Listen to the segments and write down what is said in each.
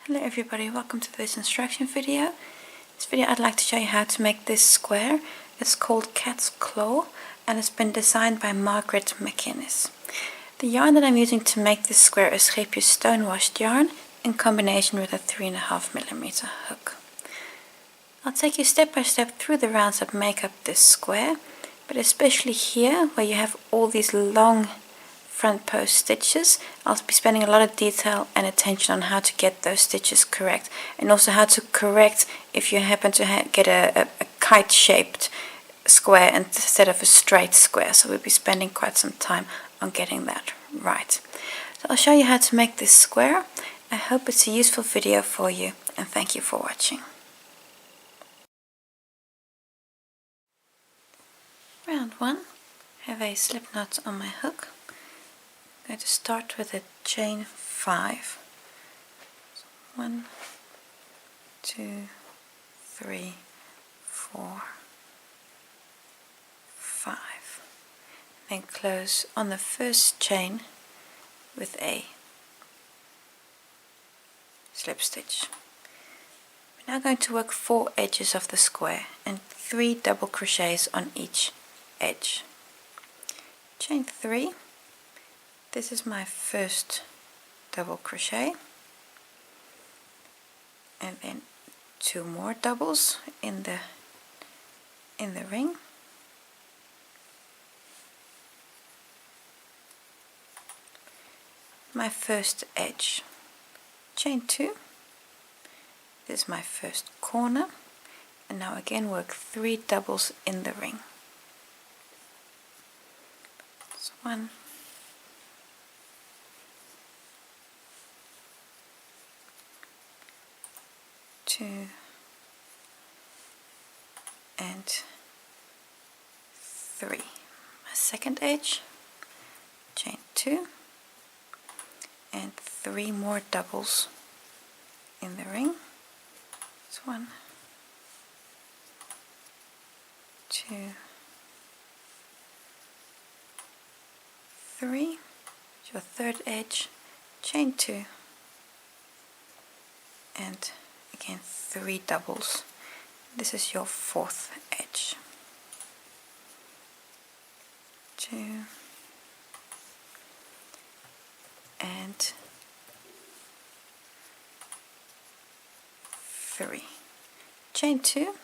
Hello everybody, welcome to this instruction video. In this video I'd like to show you how to make this square. It's called Cat's Claw and it's been designed by Margaret McInnes. The yarn that I'm using to make this square is Scheepjes stonewashed yarn in combination with a 3.5mm hook. I'll take you step by step through the rounds that make up this square, but especially here where you have all these long front post stitches. I'll be spending a lot of detail and attention on how to get those stitches correct, and also how to correct if you happen to get a kite shaped square instead of a straight square. So we'll be spending quite some time on getting that right. So I'll show you how to make this square. I hope it's a useful video for you, and thank you for watching. Round 1, I have a slip knot on my hook. I'm going to start with a chain 5. 1, 2, 3, 4, 5. Then close on the first chain with a slip stitch. We're now going to work 4 edges of the square and 3 double crochets on each edge. Chain 3. This is my first double crochet, and then 2 more doubles in the ring. My first edge. Chain 2. This is my first corner, and now again work 3 doubles in the ring. So 1, 2 and 3. My second edge, chain 2 and 3 more doubles in the ring. It's 1, 2, 3. Your third edge, chain 2 and again 3 doubles. This is your fourth edge. 2 and 3. Chain 2,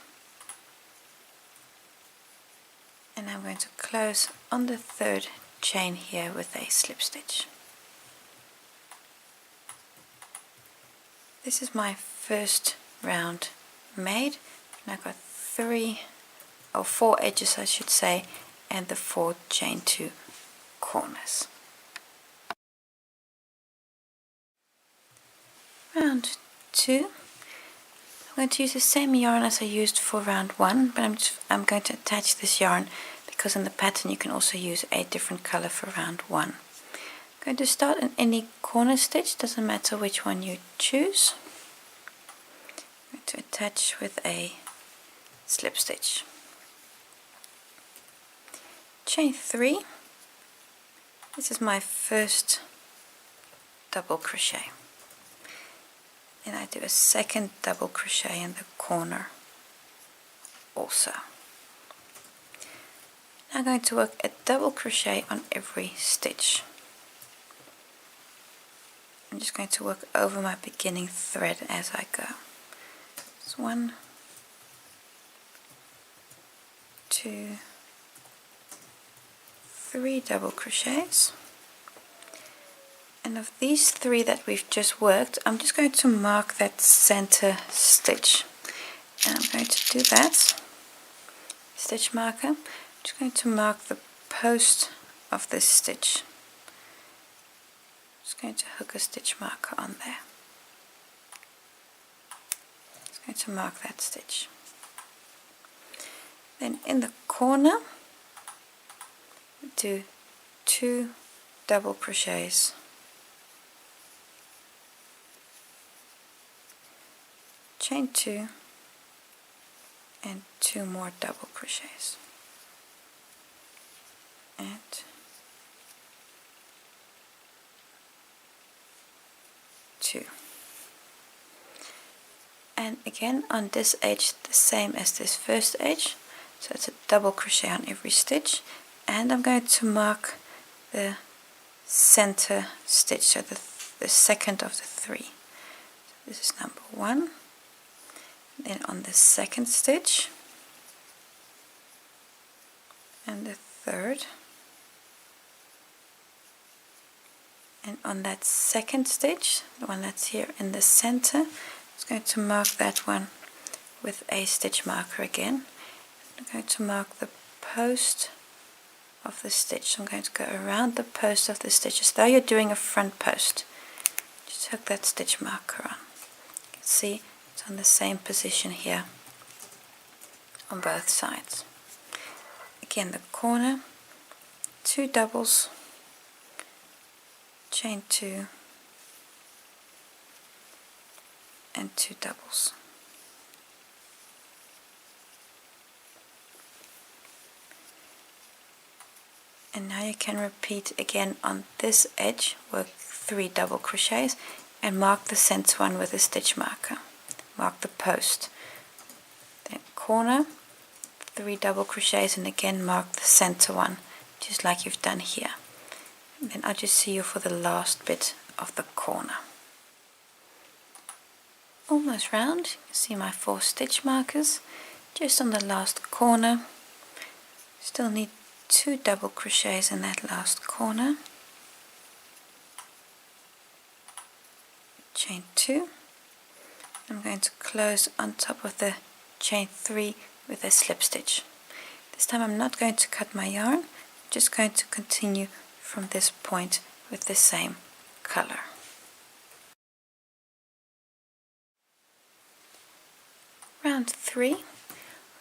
and I'm going to close on the third chain here with a slip stitch. This is my first round made, and I've got 4 edges I should say, and the 4 chain 2 corners. Round 2, I'm going to use the same yarn as I used for round 1, but I'm going to attach this yarn because in the pattern you can also use a different color for round 1. I'm going to start in any corner stitch, doesn't matter which one you choose. I'm going to attach with a slip stitch. Chain 3. This is my first double crochet. Then I do a second double crochet in the corner also. Now I'm going to work a double crochet on every stitch. I'm just going to work over my beginning thread as I go. So 1, 2, 3 double crochets, and of these 3 that we've just worked, I'm just going to mark that center stitch, and I'm going to do that stitch marker. I'm just going to mark the post of this stitch. Just going to hook a stitch marker on there. Just going to mark that stitch. Then in the corner do 2 double crochets, chain 2 and 2 more double crochets, and 2. And again on this edge the same as this first edge, so it's a double crochet on every stitch, and I'm going to mark the center stitch, so the second of the three. So this is number 1. Then on the second stitch and the third, and on that second stitch, the one that's here in the center, I'm going to mark that one with a stitch marker again. I'm going to mark the post of the stitch. So I'm going to go around the post of the stitch as though you're doing a front post. Just hook that stitch marker on. You can see it's on the same position here on both sides. Again, the corner, 2 doubles, chain 2 and 2 doubles. And now you can repeat again on this edge, work 3 double crochets and mark the center one with a stitch marker. Mark the post. Then corner, 3 double crochets, and again mark the center one, just like you've done here. And then I'll just see you for the last bit of the corner. Almost round. You can see my 4 stitch markers. Just on the last corner, still need 2 double crochets in that last corner, chain 2. I'm going to close on top of the chain 3 with a slip stitch. This time I'm not going to cut my yarn, I'm just going to continue from this point with the same color. Round 3.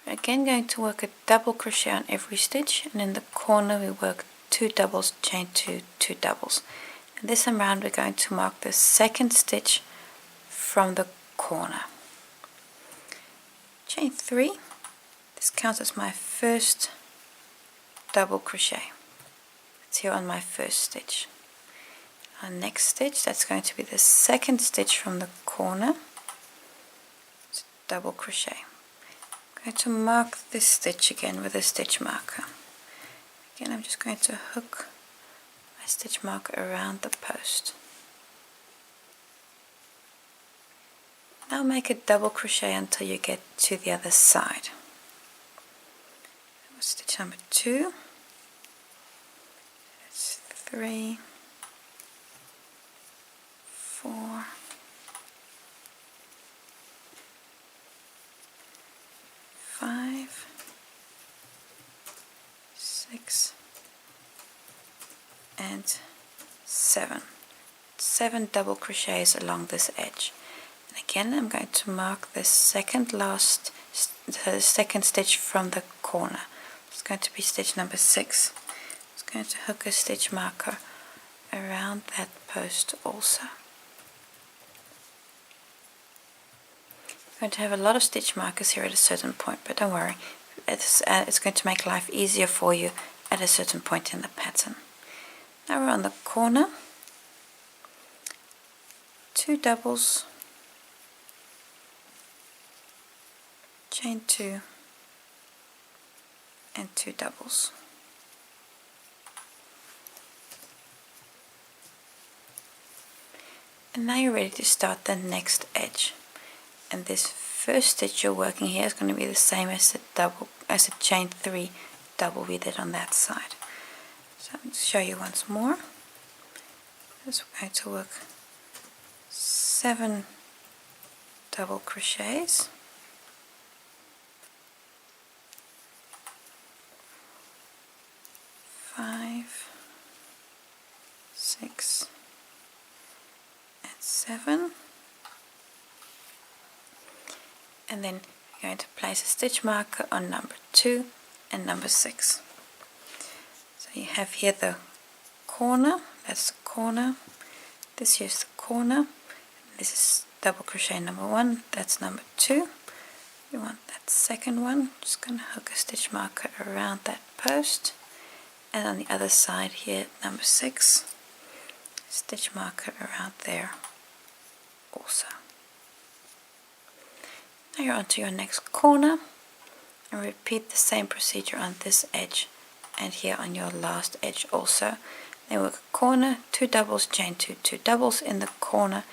We're again going to work a double crochet on every stitch, and in the corner we work 2 doubles, chain 2, 2 doubles. And this time round we're going to mark the second stitch from the corner. Chain 3, this counts as my first double crochet. It's here on my first stitch. Our next stitch, that's going to be the second stitch from the corner. It's a double crochet. I'm going to mark this stitch again with a stitch marker. Again, I'm just going to hook my stitch marker around the post. Now make a double crochet until you get to the other side. Stitch number 2. That's 3, 4, 5, 6, and 7. 7 double crochets along this edge. And again, I'm going to mark the second stitch from the corner. It's going to be stitch number 6. I'm going to hook a stitch marker around that post also. I'm going to have a lot of stitch markers here at a certain point, but don't worry, it's going to make life easier for you at a certain point in the pattern. Now we're on the corner, 2 doubles, chain 2 and 2 doubles. And now you're ready to start the next edge. And this first stitch you're working here is going to be the same as the chain 3 double we did on that side. So I'm going to show you once more. This we're going to work 7 double crochets. 5, 6, and 7. And then you're going to place a stitch marker on number 2 and number 6. So you have here the corner, that's the corner, this here's the corner, this is double crochet number 1, that's number 2. You want that second one, just going to hook a stitch marker around that post, and on the other side here, number 6, stitch marker around there also. Now you're onto your next corner, and repeat the same procedure on this edge and here on your last edge also. Then work a corner, 2 doubles, chain 2, 2 doubles in the corner,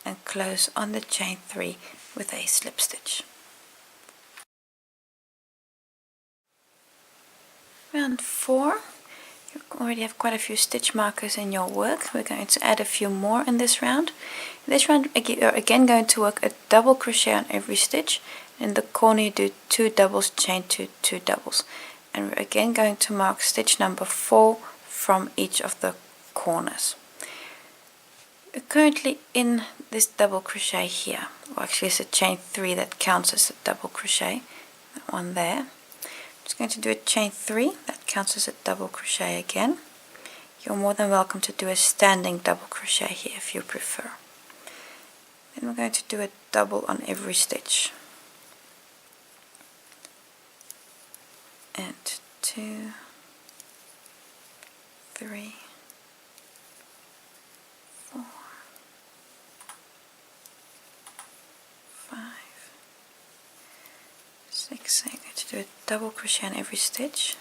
and close on the chain 3 with a slip stitch. Round 4, you already have quite a few stitch markers in your work. We're going to add a few more in this round. In this round you're again going to work a double crochet on every stitch. In the corner you do 2 doubles, chain 2, 2 doubles. And we're again going to mark stitch number 4 from each of the corners. We're currently in this double crochet here. Well, actually it's a chain 3 that counts as a double crochet. That one there. I'm just going to do a chain 3 that counts as a double crochet again. You're more than welcome to do a standing double crochet here if you prefer. Then we're going to do a double on every stitch. And 2, 3, 4, 5, 6. So I'm going to do a double crochet on every stitch.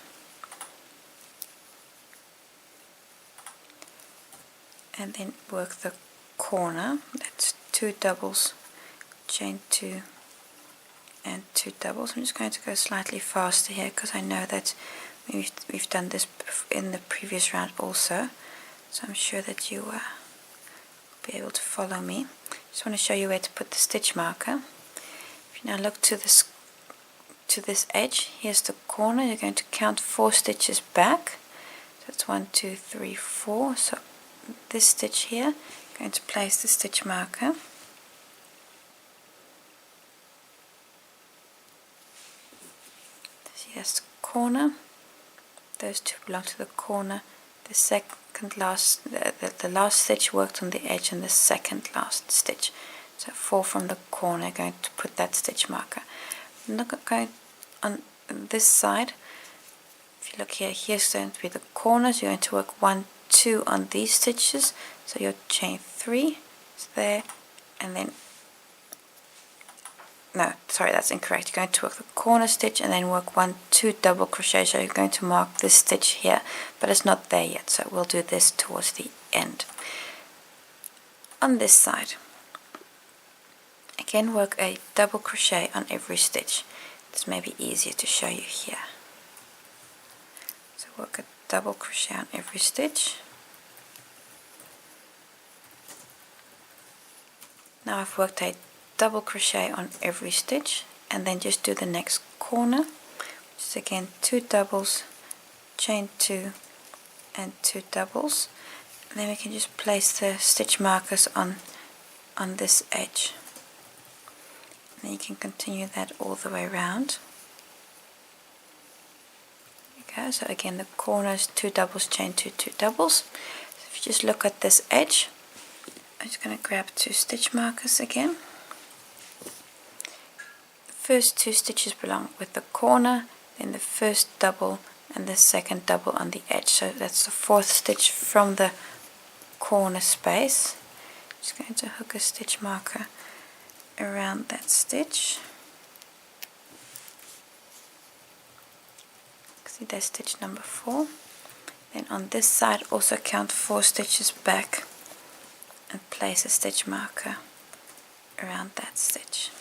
And then work the corner. That's 2 doubles, chain 2, and 2 doubles. I'm just going to go slightly faster here because I know that we've done this in the previous round also, so I'm sure that you will be able to follow me. Just want to show you where to put the stitch marker. If you now look to this edge, here's the corner. You're going to count 4 stitches back. So that's 1, 2, 3, 4. So this stitch here, I'm going to place the stitch marker. That's the corner. Those 2 belong to the corner. The last stitch worked on the edge and the second last stitch. So 4 from the corner, going to put that stitch marker. I'm not going on this side. If you look here, here's going to be the corners. You're going to work 1, 2 on these stitches. So your chain 3 is there, and then no, sorry, that's incorrect. You're going to work the corner stitch and then work 1, 2 double crochet. So you're going to mark this stitch here, but it's not there yet, so we'll do this towards the end. On this side, again work a double crochet on every stitch. This may be easier to show you here. So work a double crochet on every stitch. Now I've worked a double crochet on every stitch, and then just do the next corner, which is again 2 doubles, chain 2, and 2 doubles. And then we can just place the stitch markers on this edge. And then you can continue that all the way around. There you go. So again, the corners, 2 doubles, chain 2, 2 doubles. So if you just look at this edge, I'm just going to grab 2 stitch markers again. First 2 stitches belong with the corner, then the first double and the second double on the edge. So that's the 4th stitch from the corner space. Just going to hook a stitch marker around that stitch. See, that's stitch number 4. Then on this side also count 4 stitches back and place a stitch marker around that stitch.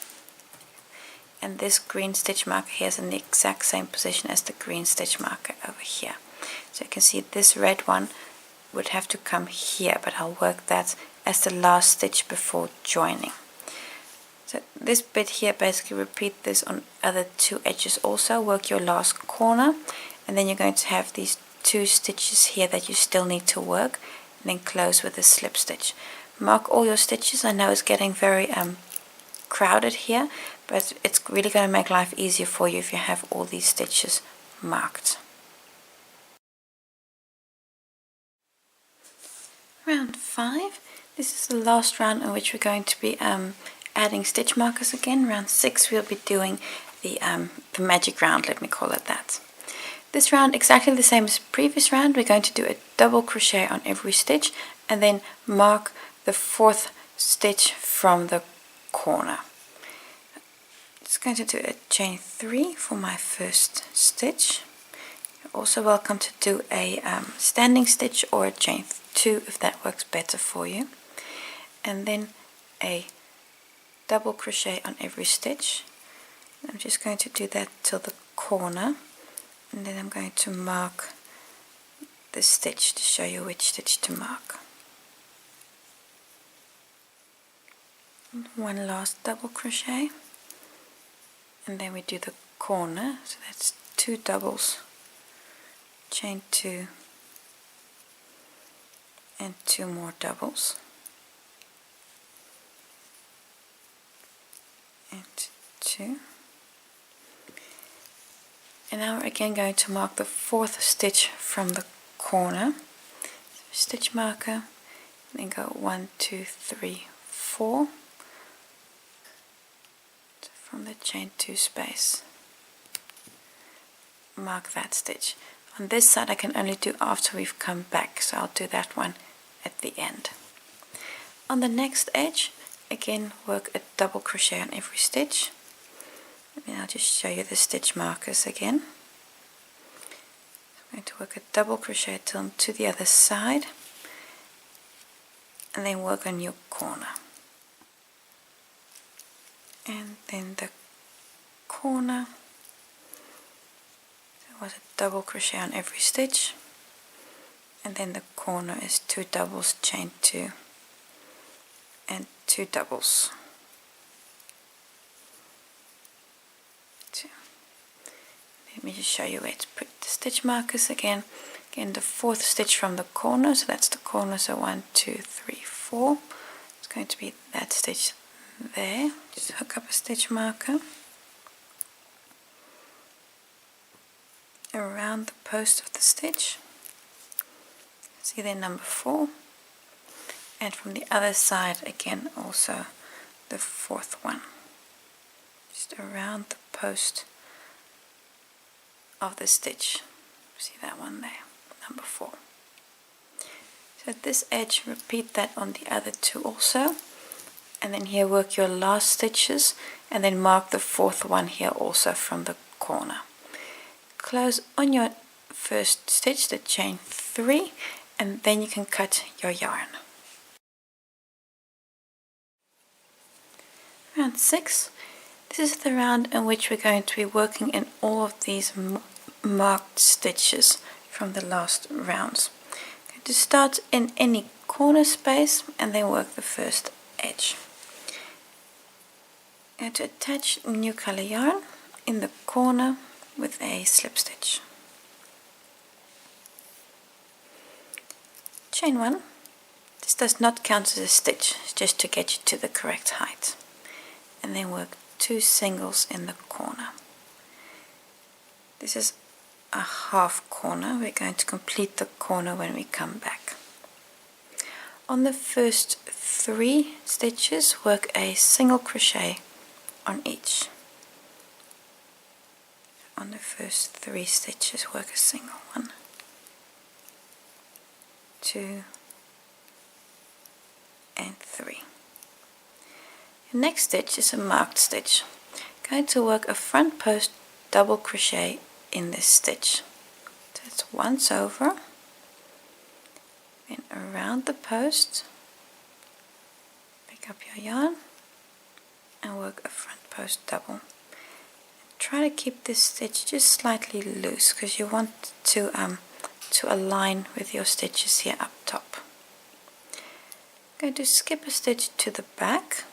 And this green stitch marker here is in the exact same position as the green stitch marker over here. So you can see this red one would have to come here, but I'll work that as the last stitch before joining. So this bit here, basically repeat this on other 2 edges also. Work your last corner, and then you're going to have these 2 stitches here that you still need to work, and then close with a slip stitch. Mark all your stitches. I know it's getting very crowded here, but it's really going to make life easier for you if you have all these stitches marked. Round 5. This is the last round in which we're going to be adding stitch markers again. Round 6 we'll be doing the magic round, let me call it that. This round, exactly the same as the previous round, we're going to do a double crochet on every stitch and then mark the 4th stitch from the corner. Just going to do a chain 3 for my first stitch. You're also welcome to do a standing stitch or a chain 2 if that works better for you. And then a double crochet on every stitch. I'm just going to do that till the corner, and then I'm going to mark the stitch to show you which stitch to mark. And one last double crochet, and then we do the corner, so that's 2 doubles, chain 2 and 2 more doubles, and 2. And now we're again going to mark the 4th stitch from the corner. So stitch marker, then go 1, 2, 3, 4. So from the chain 2 space, mark that stitch. On this side I can only do after we've come back, so I'll do that one at the end. On the next edge, again work a double crochet on every stitch. And I'll just show you the stitch markers again. I'm going to work a double crochet to the other side, and then work on your corner. And then the corner, there was a double crochet on every stitch, and then the corner is 2 doubles, chain 2 and 2 doubles. Let me just show you where to put the stitch markers again. Again, the 4th stitch from the corner, so that's the corner, so 1, 2, 3, 4. It's going to be that stitch there. Just hook up a stitch marker around the post of the stitch. See there, number 4. And from the other side, again, also the 4th one. Just around the post of the stitch. See that one there, number 4. So at this edge, repeat that on the other 2 also, and then here work your last stitches, and then mark the 4th one here also from the corner. Close on your first stitch, the chain 3, and then you can cut your yarn. Round 6. This is the round in which we're going to be working in all of these marked stitches from the last rounds. I'm going to start in any corner space and then work the first edge. I'm going to attach new color yarn in the corner with a slip stitch. Chain 1. This does not count as a stitch, it's just to get you to the correct height. And then work 2 singles in the corner. This is a half corner. We're going to complete the corner when we come back. On the first 3 stitches, work a single crochet on each. On the first 3 stitches, work a single 1, 2 and 3. The next stitch is a marked stitch. I'm going to work a front post double crochet in this stitch. So it's once over, then around the post, pick up your yarn and work a front post double. Try to keep this stitch just slightly loose because you want to align with your stitches here up top. I'm going to skip a stitch to the back.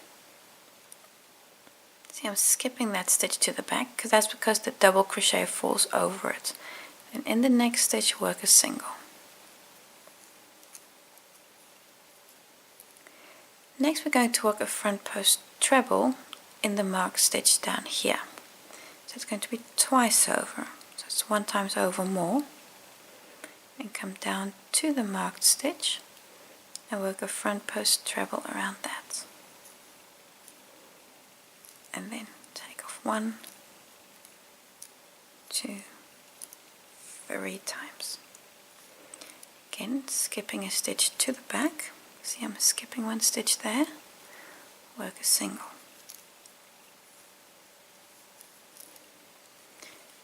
See, I'm skipping that stitch to the back because the double crochet falls over it. And in the next stitch, work a single. Next, we're going to work a front post treble in the marked stitch down here. So it's going to be twice over. So it's 1 times over more. And come down to the marked stitch and work a front post treble around that. And then take off 1, 2, 3 times. Again, skipping a stitch to the back. See, I'm skipping 1 stitch there. Work a single.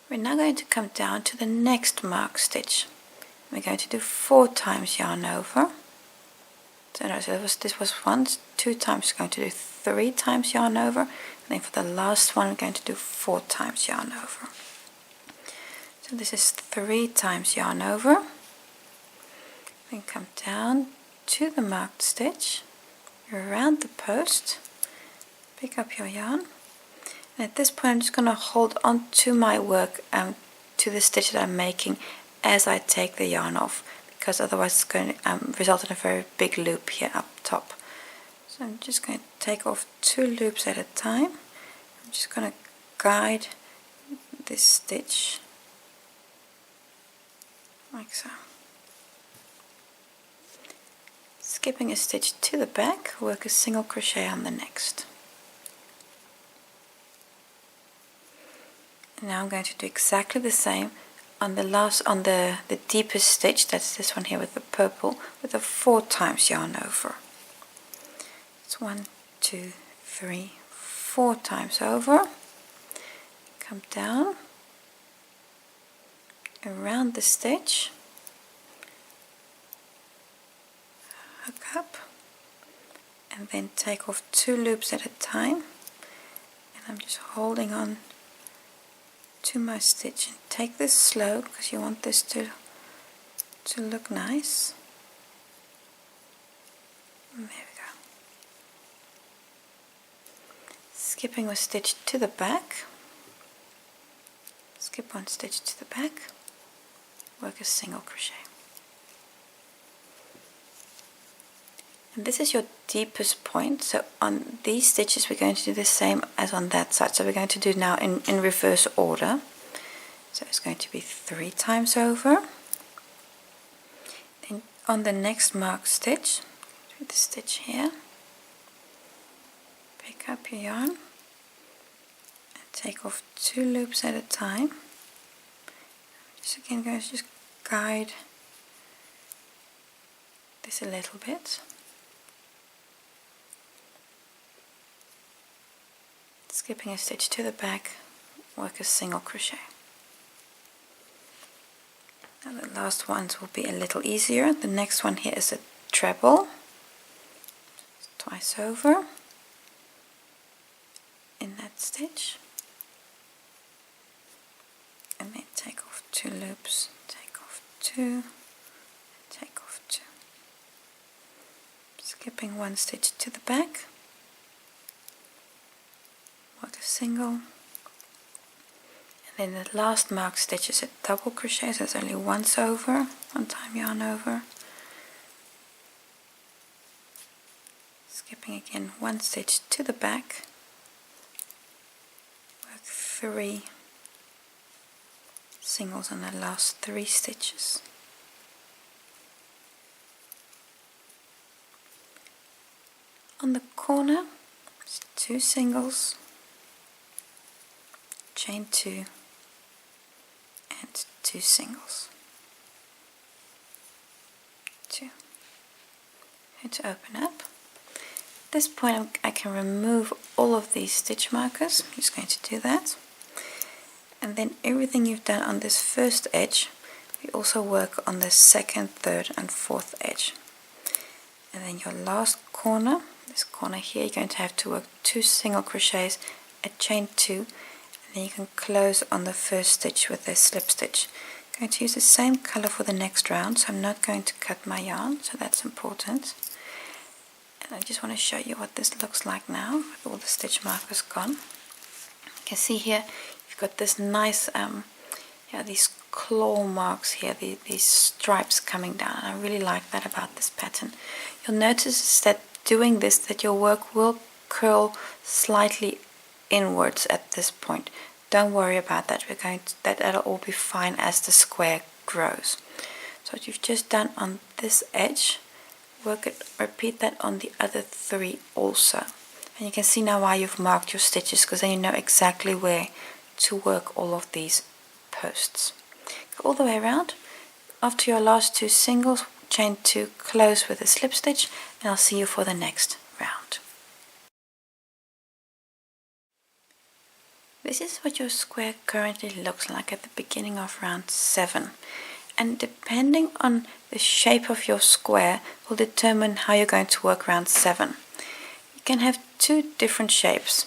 We're now going to come down to the next mark stitch. We're going to do 4 times yarn over. So no, so this was once, 2 times, we're going to do 3 times yarn over, and then for the last one we're going to do 4 times yarn over. So this is 3 times yarn over, then come down to the marked stitch, around the post, pick up your yarn, and at this point I'm just going to hold on to my work to the stitch that I'm making as I take the yarn off, because otherwise it's going to result in a very big loop here up top. So I'm just going to take off 2 loops at a time. I'm just going to guide this stitch like so. Skipping a stitch to the back, work a single crochet on the next. And now I'm going to do exactly the same on the deepest stitch, that's this one here with the purple, with a 4 times yarn over. It's 1, 2, 3, 4 times over. Come down, around the stitch, hook up, and then take off 2 loops at a time. And I'm just holding on to my stitch, and take this slow because you want this to look nice. There we go. Skipping a stitch to the back, skip 1 stitch to the back, work a single crochet. And this is your deepest point, so on these stitches we're going to do the same as on that side. So we're going to do now in reverse order. So it's going to be 3 times over. Then on the next marked stitch, do the stitch here, pick up your yarn and take off 2 loops at a time. Just again going to just guide this a little bit. Skipping a stitch to the back, work a single crochet. Now the last ones will be a little easier. The next one here is a treble, twice over in that stitch, and then take off 2 loops, take off 2, take off 2. Skipping 1 stitch to the back, work a single, and then the last marked stitch is a double crochet, so it's only once over, 1 time yarn over, skipping again 1 stitch to the back, work 3 singles on the last 3 stitches. On the corner, 2 singles, chain 2 and 2 singles, 2, and to open up. At this point I can remove all of these stitch markers. I'm just going to do that, and then everything you've done on this first edge we also work on the second, third and fourth edge. And then your last corner, this corner here, you're going to have to work 2 single crochets, a chain 2, and then you can close on the first stitch with a slip stitch. I'm going to use the same color for the next round, so I'm not going to cut my yarn, so that's important. And I just want to show you what this looks like now with all the stitch markers gone. You can see here you've got this nice these claw marks here, these stripes coming down, and I really like that about this pattern. You'll notice that doing this, that your work will curl slightly inwards at this point. Don't worry about that. That'll all be fine as the square grows. So what you've just done on this edge, repeat that on the other 3 also. And you can see now why you've marked your stitches, because then you know exactly where to work all of these posts. Go all the way around. After your last 2 singles, chain 2, close with a slip stitch, and I'll see you for the next round. This is what your square currently looks like at the beginning of round 7. And depending on the shape of your square will determine how you're going to work round 7. You can have two different shapes.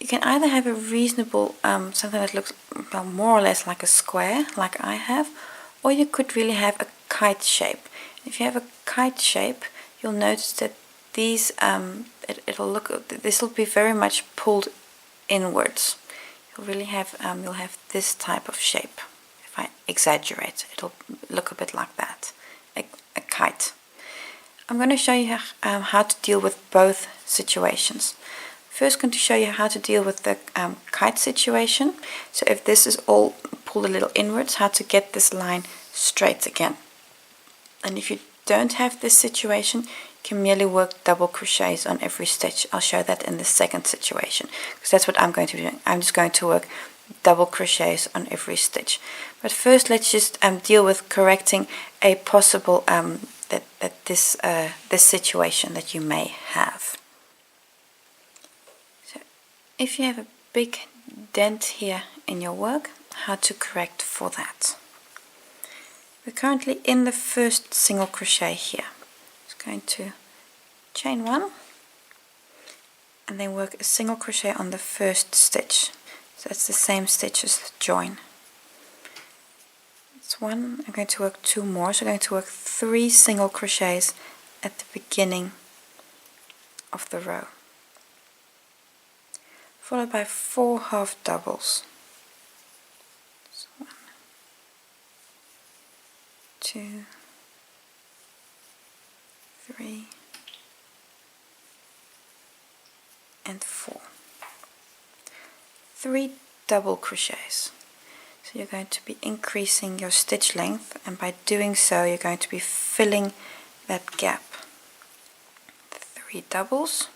You can either have a reasonable, something that looks more or less like a square, like I have, or you could really have a kite shape. If you have a kite shape, you'll notice that these, this will be very much pulled inwards. You'll really have, you'll have this type of shape. If I exaggerate, it'll look a bit like that, a kite. I'm going to show you how to deal with both situations. First, I'm going to show you how to deal with the kite situation. So if this is all pulled a little inwards, how to get this line straight again. And if you don't have this situation, you can merely work double crochets on every stitch. I'll show that in the second situation, because that's what I'm going to be doing. I'm just going to work double crochets on every stitch. But first, let's just deal with correcting a possible this situation that you may have. So if you have a big dent here in your work, how to correct for that. We're currently in the first single crochet here. Just going to chain 1 and then work a single crochet on the first stitch. So that's the same stitch as the join. That's 1. I'm going to work 2 more, so I'm going to work 3 single crochets at the beginning of the row, followed by 4 half doubles. So 1, 2, 3, and 4. 3 double crochets. So you're going to be increasing your stitch length, and by doing so you're going to be filling that gap. 3 doubles,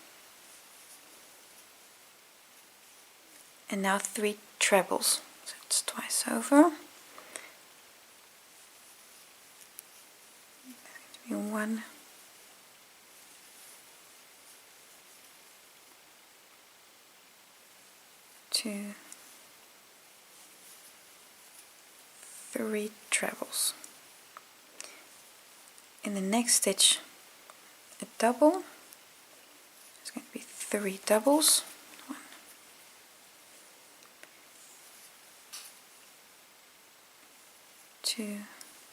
and now 3 trebles. So it's twice over. 1, 2, 3 trebles. In the next stitch, a double. It's going to be 3 doubles. 1, 2,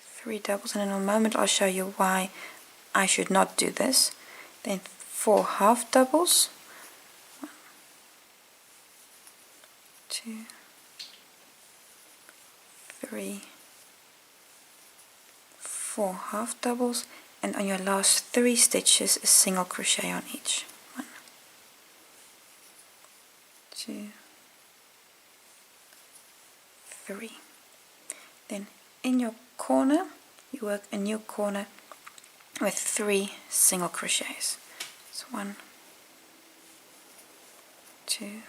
3 doubles, and in a moment I'll show you why I should not do this. Then 4 half doubles. 1, 2, 3, 4 half doubles, and on your last 3 stitches a single crochet on each. 1, 2, 3. Then in your corner you work a new corner with 3 single crochets. So 1, 2,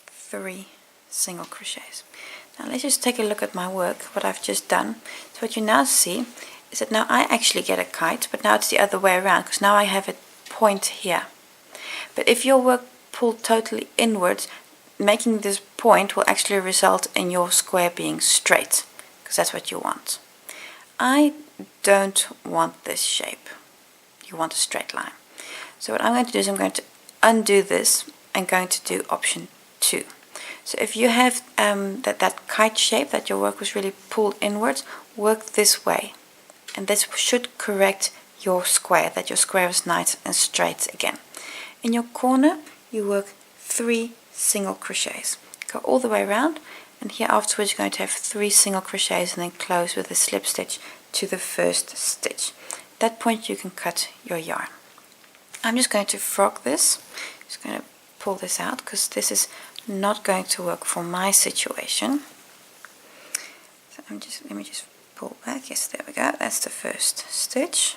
3 single crochets. Now let's just take a look at my work, what I've just done. So what you now see is that now I actually get a kite, but now it's the other way around, because now I have a point here. But if your work pulled totally inwards, making this point will actually result in your square being straight, because that's what you want. I don't want this shape. You want a straight line. So what I'm going to do is I'm going to undo this and going to do option 2. So if you have that kite shape, that your work was really pulled inwards, work this way. And this should correct your square, that your square is nice and straight again. In your corner, you work 3 single crochets. Go all the way around, and here afterwards you're going to have 3 single crochets and then close with a slip stitch to the first stitch. At that point you can cut your yarn. I'm just going to frog this. Just going to pull this out because this is not going to work for my situation. So let me just pull back. Yes, there we go. That's the first stitch.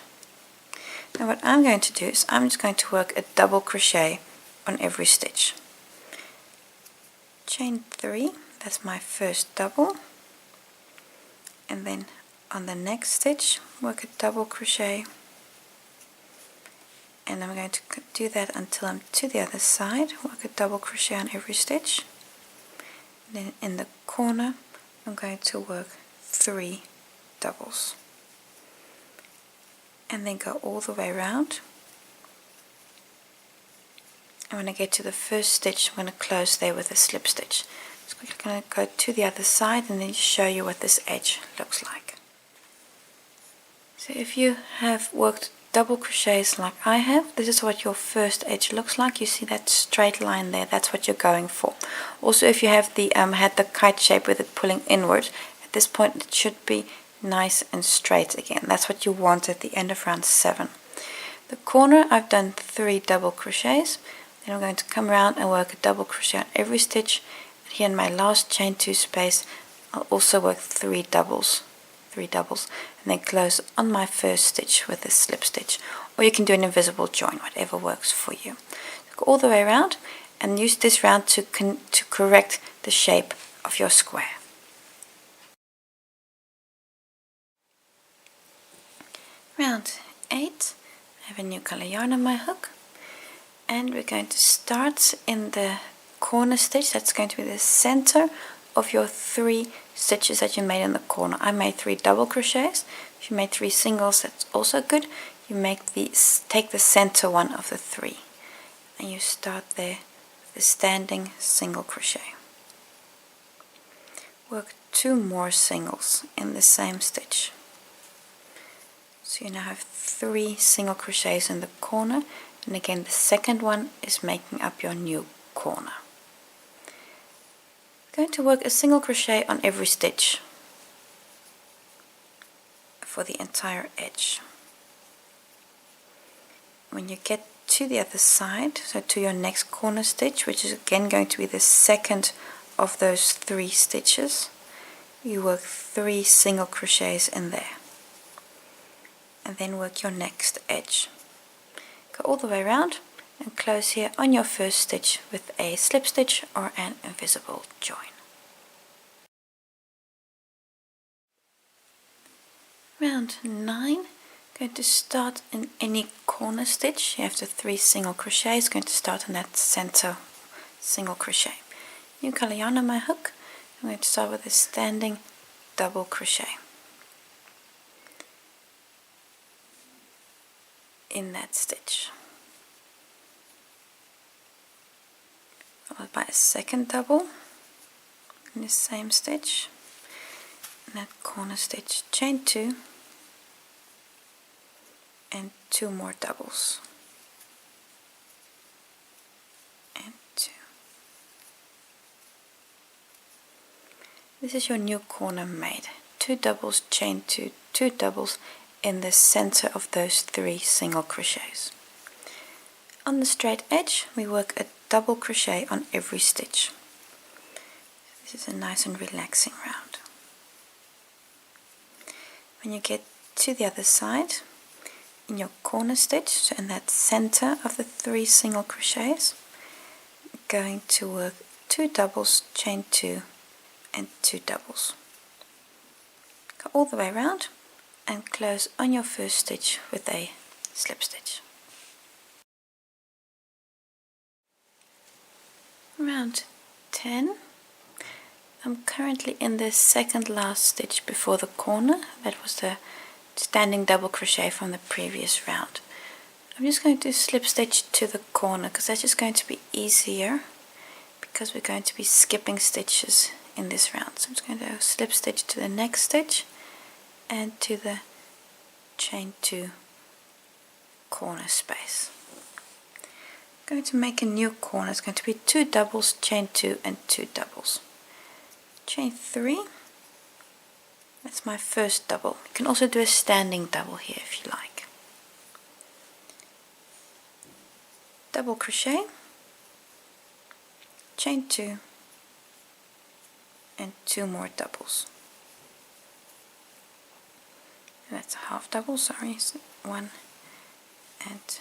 Now what I'm going to do is I'm just going to work a double crochet on every stitch. Chain 3, that's my first double, and then on the next stitch work a double crochet and I'm going to do that until I'm to the other side. Work a double crochet on every stitch. Then in the corner I'm going to work 3 doubles, and then go all the way around. And when I get to the first stitch, I'm going to close there with a slip stitch. Just quickly going to go to the other side and then show you what this edge looks like. So if you have worked double crochets like I have, this is what your first edge looks like. You see that straight line there, that's what you're going for. Also, if you have the had the kite shape with it pulling inward, at this point it should be nice and straight again. That's what you want at the end of round 7. The corner, I've done 3 double crochets. Then I'm going to come around and work a double crochet on every stitch. And here in my last chain 2 space, I'll also work 3 doubles, and then close on my first stitch with a slip stitch, or you can do an invisible join, whatever works for you. Go all the way around and use this round to correct the shape of your square. Round 8, I have a new color yarn on my hook, and we're going to start in the corner stitch. That's going to be the center of your 3 stitches that you made in the corner. I made 3 double crochets. If you made 3 singles, that's also good. You take the center one of the 3, and you start there with a standing single crochet. Work 2 more singles in the same stitch. So you now have 3 single crochets in the corner, and again the second one is making up your new corner. I'm going to work a single crochet on every stitch for the entire edge. When you get to the other side, so to your next corner stitch, which is again going to be the second of those 3 stitches, you work 3 single crochets in there, and then work your next edge. Go all the way around and close here on your first stitch with a slip stitch or an invisible join. Round 9, going to start in any corner stitch. You have the 3 single crochets, going to start in that center single crochet. New color yarn on my hook. I'm going to start with a standing double crochet in that stitch, followed by a second double in the same stitch, in that corner stitch, chain 2 and 2 more doubles, and 2. This is your new corner made. 2 doubles, chain 2, 2 doubles in the center of those 3 single crochets. On the straight edge we work a double crochet on every stitch. This is a nice and relaxing round. When you get to the other side, in your corner stitch, so in that center of the 3 single crochets, you're going to work 2 doubles, chain 2 and 2 doubles. Go all the way around and close on your first stitch with a slip stitch. Round 10. I'm currently in the second last stitch before the corner. That was the standing double crochet from the previous round. I'm just going to slip stitch to the corner because that's just going to be easier, because we're going to be skipping stitches in this round. So I'm just going to slip stitch to the next stitch and to the chain 2 corner space. I'm going to make a new corner. It's going to be 2 doubles, chain 2 and 2 doubles. Chain 3, that's my first double. You can also do a standing double here if you like. Double crochet, chain 2 and 2 more doubles. That's a half double, sorry, so 1 and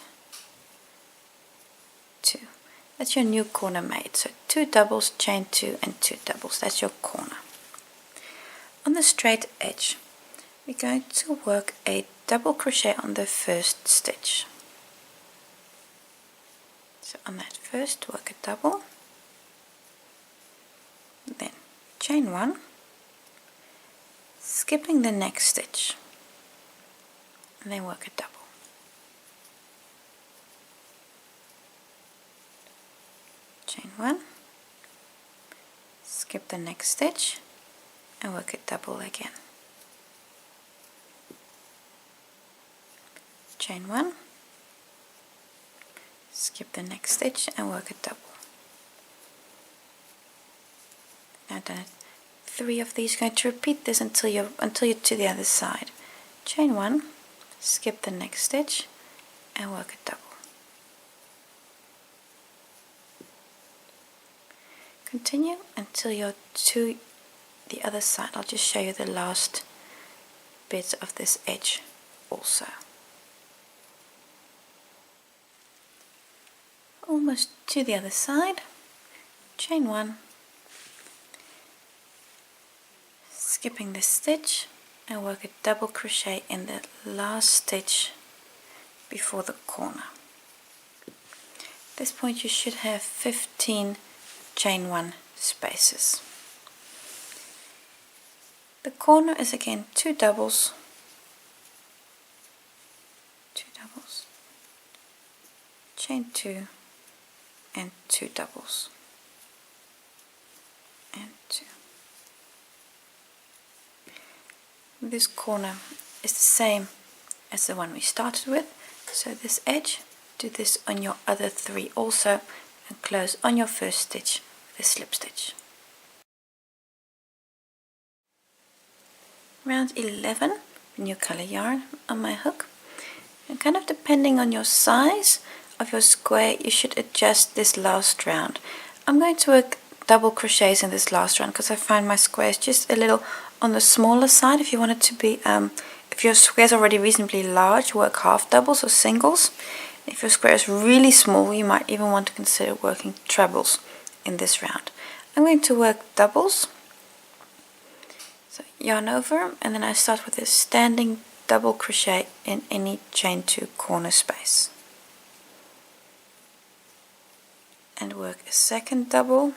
2. That's your new corner made. So 2 doubles, chain 2 and 2 doubles. That's your corner. On the straight edge, we're going to work a double crochet on the first stitch. So on that first, work a double, then chain 1, skipping the next stitch, and then work a double. Chain 1, skip the next stitch, and work a double again. Chain 1, skip the next stitch, and work a double. Now I've done 3 of these. You're going to repeat this until you're to the other side. Chain 1, skip the next stitch, and work a double. Continue until you're to the other side. I'll just show you the last bit of this edge also. Almost to the other side. Chain 1, skipping this stitch, and work a double crochet in the last stitch before the corner. At this point you should have 15 chain 1 spaces. The corner is again 2 doubles, chain 2, and 2 doubles, and 2. This corner is the same as the one we started with, so this edge, do this on your other 3 also, and close on your first stitch with a slip stitch. Round 11, new color yarn on my hook, and kind of depending on your size of your square you should adjust this last round. I'm going to work double crochets in this last round because I find my square is just a little on the smaller side. If you want it to be, if your square is already reasonably large, work half doubles or singles. If your square is really small, you might even want to consider working trebles in this round. I'm going to work doubles. So yarn over, and then I start with a standing double crochet in any chain 2 corner space. And work a second double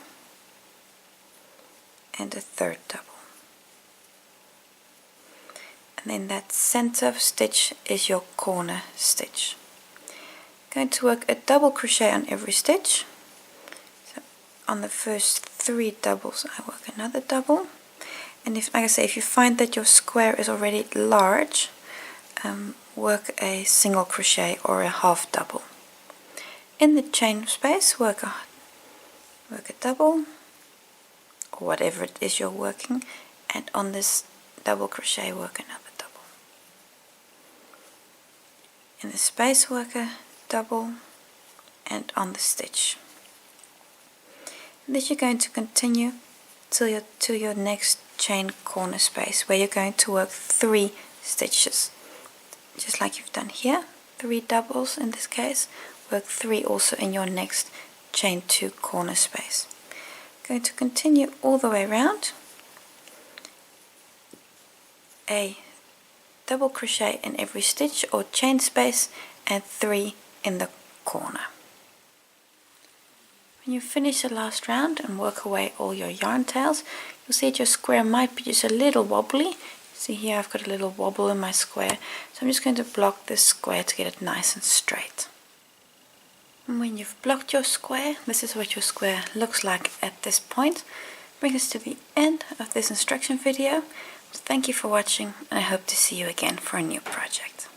and a third double. And then that center stitch is your corner stitch. Going to work a double crochet on every stitch. So on the first 3 doubles I work another double, and if, like I say, if you find that your square is already large, work a single crochet or a half double. In the chain space work a double or whatever it is you're working, and on this double crochet work another double. In the space work a double, and on the stitch. And this you're going to continue till you're to your next chain corner space, where you're going to work 3 stitches, just like you've done here. 3 doubles in this case. Work 3 also in your next chain 2 corner space. Going to continue all the way around. A double crochet in every stitch or chain space, and 3 in the corner. When you finish the last round and work away all your yarn tails, you'll see that your square might be just a little wobbly. See here I've got a little wobble in my square, so I'm just going to block this square to get it nice and straight. And when you've blocked your square, this is what your square looks like at this point. Brings us to the end of this instruction video. Thank you for watching, and I hope to see you again for a new project.